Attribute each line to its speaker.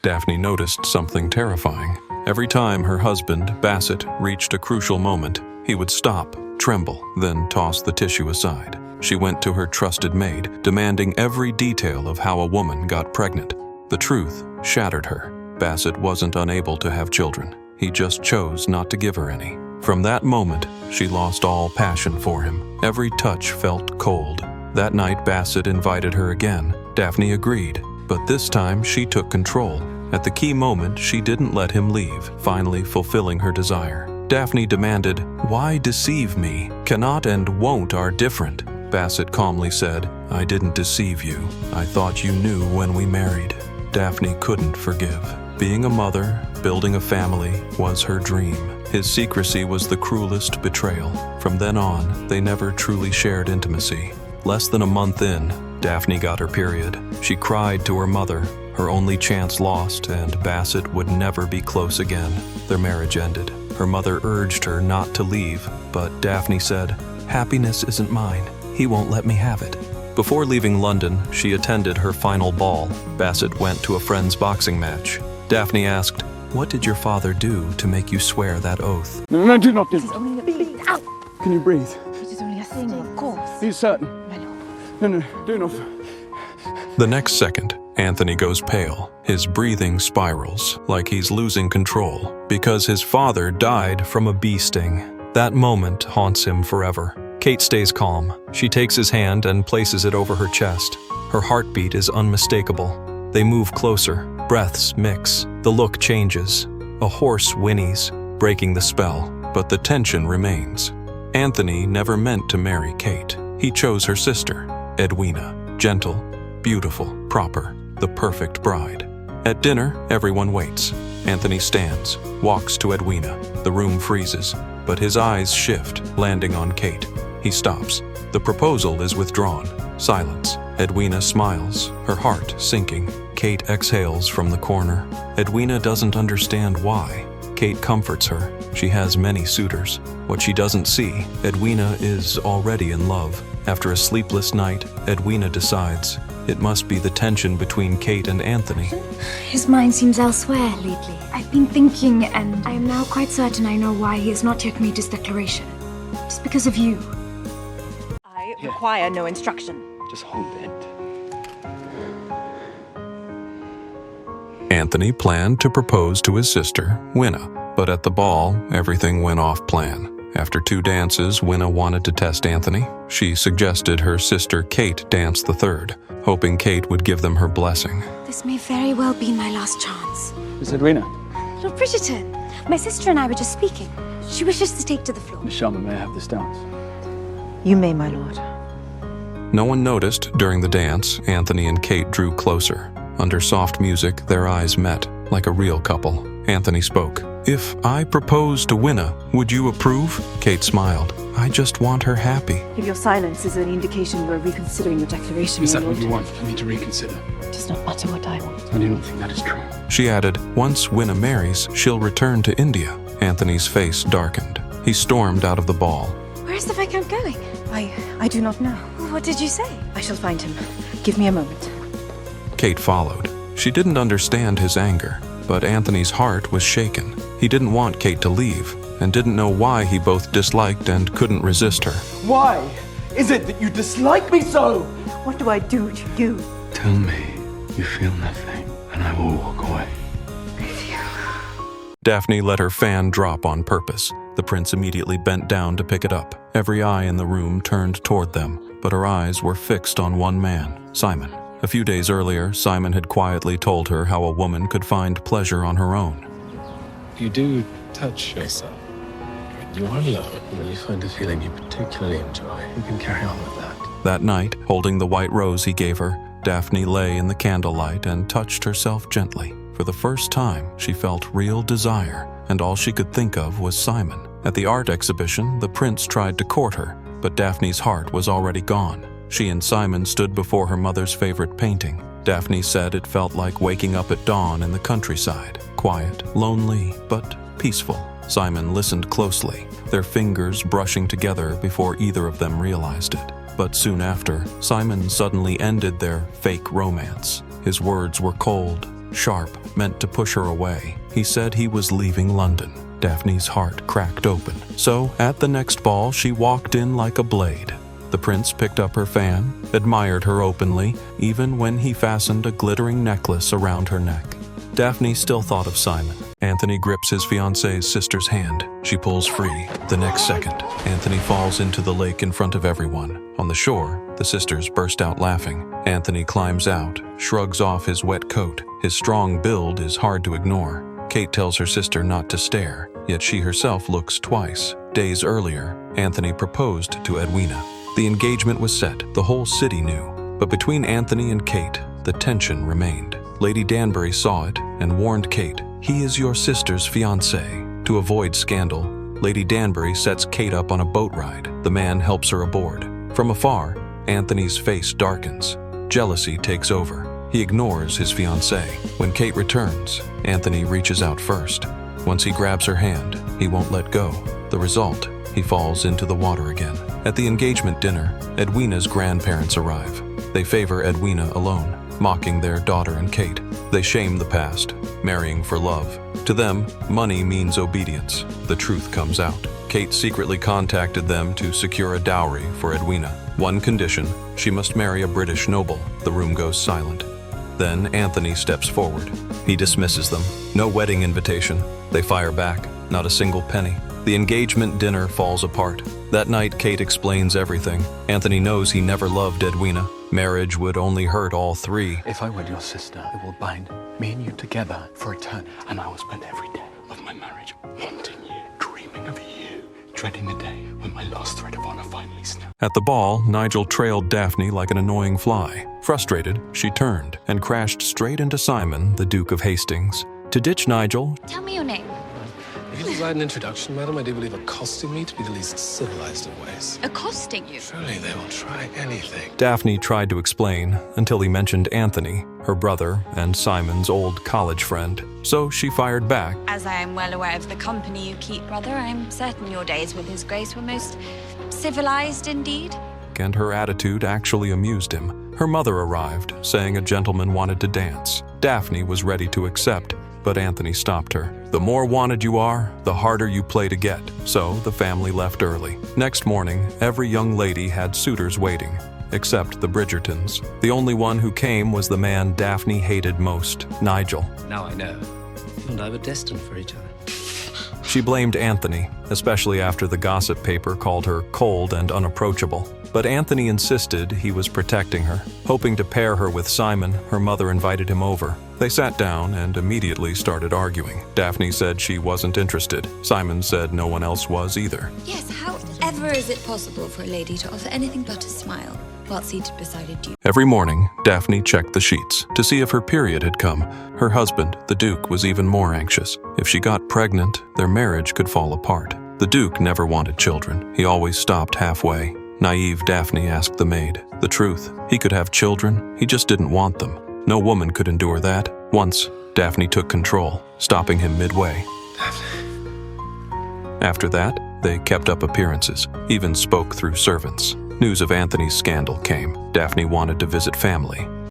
Speaker 1: Daphne noticed something terrifying. Every time her husband, Bassett, reached a crucial moment, he would stop, tremble, then toss the tissue aside. She went to her trusted maid, demanding every detail of how a woman got pregnant. The truth shattered her. Bassett wasn't unable to have children. He just chose not to give her any. From that moment, she lost all passion for him. Every touch felt cold. That night, Bassett invited her again. Daphne agreed, but this time she took control. At the key moment, she didn't let him leave, finally fulfilling her desire. Daphne demanded, "Why deceive me? Cannot and won't are different." Bassett calmly said, "I didn't deceive you. I thought you knew when we married." Daphne couldn't forgive. Being a mother, building a family, was her dream. His secrecy was the cruelest betrayal. From then on, they never truly shared intimacy. Less than a month in, Daphne got her period. She cried to her mother, her only chance lost, and Bassett would never be close again. Their marriage ended. Her mother urged her not to leave, but Daphne said, "Happiness isn't mine. He won't let me have it." Before leaving London, she attended her final ball. Bassett went to a friend's boxing match. Daphne asked, "What did your father do to make you swear that oath?"
Speaker 2: No, do not do
Speaker 3: It is only a thing. Ow!
Speaker 2: Can you breathe?
Speaker 3: It is only a thing, of course.
Speaker 2: Are you certain? No, do not.
Speaker 1: The next second, Anthony goes pale. His breathing spirals, like he's losing control, because his father died from a bee sting. That moment haunts him forever. Kate stays calm. She takes his hand and places it over her chest. Her heartbeat is unmistakable. They move closer. Breaths mix. The look changes. A horse whinnies, breaking the spell, but the tension remains. Anthony never meant to marry Kate. He chose her sister, Edwina. Gentle, beautiful, proper, the perfect bride. At dinner, everyone waits. Anthony stands, walks to Edwina. The room freezes, but his eyes shift, landing on Kate. He stops. The proposal is withdrawn. Silence. Edwina smiles, her heart sinking. Kate exhales from the corner. Edwina doesn't understand why. Kate comforts her. She has many suitors. What she doesn't see, Edwina is already in love. After a sleepless night, Edwina decides it must be the tension between Kate and Anthony.
Speaker 4: His mind seems elsewhere lately. I've been thinking, and I am now quite certain I know why he has not yet made his declaration. It's because of you.
Speaker 3: I require no instruction.
Speaker 2: Just hold it.
Speaker 1: Anthony planned to propose to his sister, Winna, but at the ball, everything went off plan. After 2 dances, Winna wanted to test Anthony. She suggested her sister Kate dance the third, hoping Kate would give them her blessing.
Speaker 4: This may very well be my last chance.
Speaker 2: Miss Edwina,
Speaker 4: Lord Bridgerton, my sister and I were just speaking. She wishes to take to the floor.
Speaker 2: Miss Sharma, may I have this dance?
Speaker 3: You may, my lord.
Speaker 1: No one noticed during the dance. Anthony and Kate drew closer. Under soft music, their eyes met, like a real couple. Anthony spoke. "If I proposed to Winna, would you approve?" Kate smiled. "I just want her happy."
Speaker 3: If your silence is an indication you are reconsidering your declaration,
Speaker 2: Is
Speaker 3: my
Speaker 2: that what
Speaker 3: lord,
Speaker 2: you want? For me to reconsider?
Speaker 3: it does not matter what I want.
Speaker 2: I do not think that is true.
Speaker 1: She added, "Once Winna marries, she'll return to India." Anthony's face darkened. He stormed out of the ball.
Speaker 4: Where is the Viscount going?
Speaker 3: I do not know.
Speaker 4: What did you say?
Speaker 3: I shall find him. Give me a moment.
Speaker 1: Kate followed. She didn't understand his anger, but Anthony's heart was shaken. He didn't want Kate to leave, and didn't know why he both disliked and couldn't resist her.
Speaker 2: Why is it that you dislike me so?
Speaker 3: What do I do to you?
Speaker 2: Tell me you feel nothing, and I will walk away.
Speaker 1: Daphne let her fan drop on purpose. The prince immediately bent down to pick it up. Every eye in the room turned toward them, but her eyes were fixed on one man, Simon. A few days earlier, Simon had quietly told her how a woman could find pleasure on her own.
Speaker 5: You do touch yourself. When you are alone, when you find a feeling you particularly enjoy, you can carry on with that.
Speaker 1: That night, holding the white rose he gave her, Daphne lay in the candlelight and touched herself gently. For the first time, she felt real desire, and all she could think of was Simon. At the art exhibition, the prince tried to court her, but Daphne's heart was already gone. She and Simon stood before her mother's favorite painting. Daphne said it felt like waking up at dawn in the countryside. Quiet, lonely, but peaceful. Simon listened closely, their fingers brushing together before either of them realized it. But soon after, Simon suddenly ended their fake romance. His words were cold, sharp, meant to push her away. He said he was leaving London. Daphne's heart cracked open. So, at the next ball, she walked in like a blade. The prince picked up her fan, admired her openly, even when he fastened a glittering necklace around her neck. Daphne still thought of Simon. Anthony grips his fiancée's sister's hand. She pulls free. The next second, Anthony falls into the lake in front of everyone. On the shore, the sisters burst out laughing. Anthony climbs out, shrugs off his wet coat. His strong build is hard to ignore. Kate tells her sister not to stare, yet she herself looks twice. Days earlier, Anthony proposed to Edwina. The engagement was set, the whole city knew. But between Anthony and Kate, the tension remained. Lady Danbury saw it and warned Kate, "He is your sister's fiancé." To avoid scandal, Lady Danbury sets Kate up on a boat ride. The man helps her aboard. From afar, Anthony's face darkens. Jealousy takes over. He ignores his fiancée. When Kate returns, Anthony reaches out first. Once he grabs her hand, he won't let go. The result, he falls into the water again. At the engagement dinner, Edwina's grandparents arrive. They favor Edwina alone, mocking their daughter and Kate. They shame the past, marrying for love. To them, money means obedience. The truth comes out. Kate secretly contacted them to secure a dowry for Edwina. One condition, she must marry a British noble. The room goes silent. Then Anthony steps forward. He dismisses them. No wedding invitation. They fire back. Not a single penny. The engagement dinner falls apart. That night, Kate explains everything. Anthony knows he never loved Edwina. Marriage would only hurt all three.
Speaker 2: If I wed your sister, it will bind me and you together for eternity. And I will spend every day of my marriage wanting you, dreaming of you, dreading the day when my last thread of honor finally snaps.
Speaker 1: At the ball, Nigel trailed Daphne like an annoying fly. Frustrated, she turned and crashed straight into Simon, the Duke of Hastings. To ditch Nigel,
Speaker 4: Tell me your name.
Speaker 5: If you desire an introduction, madam, I do believe accosting me to be the least civilized of ways.
Speaker 4: Accosting you?
Speaker 5: Surely they will try anything.
Speaker 1: Daphne tried to explain until he mentioned Anthony, her brother, and Simon's old college friend. So she fired back.
Speaker 6: As I am well aware of the company you keep, brother, I am certain your days with his grace were most civilized indeed.
Speaker 1: And her attitude actually amused him. Her mother arrived, saying a gentleman wanted to dance. Daphne was ready to accept, but Anthony stopped her. The more wanted you are, the harder you play to get. So the family left early. Next morning, every young lady had suitors waiting, except the Bridgertons. The only one who came was the man Daphne hated most, Nigel.
Speaker 7: Now I know. You and I were destined for each other.
Speaker 1: She blamed Anthony, especially after the gossip paper called her cold and unapproachable. But Anthony insisted he was protecting her. Hoping to pair her with Simon, her mother invited him over. They sat down and immediately started arguing. Daphne said she wasn't interested. Simon said no one else was either.
Speaker 6: Yes, however is it possible for a lady to offer anything but a smile while seated beside a duke?
Speaker 1: Every morning, Daphne checked the sheets to see if her period had come. Her husband, the Duke, was even more anxious. If she got pregnant, their marriage could fall apart. The Duke never wanted children. He always stopped halfway. Naive Daphne asked the maid. The truth, he could have children, he just didn't want them. No woman could endure that. Once, Daphne took control, stopping him midway. After that, they kept up appearances, even spoke through servants. News of Anthony's scandal came. Daphne wanted to visit family.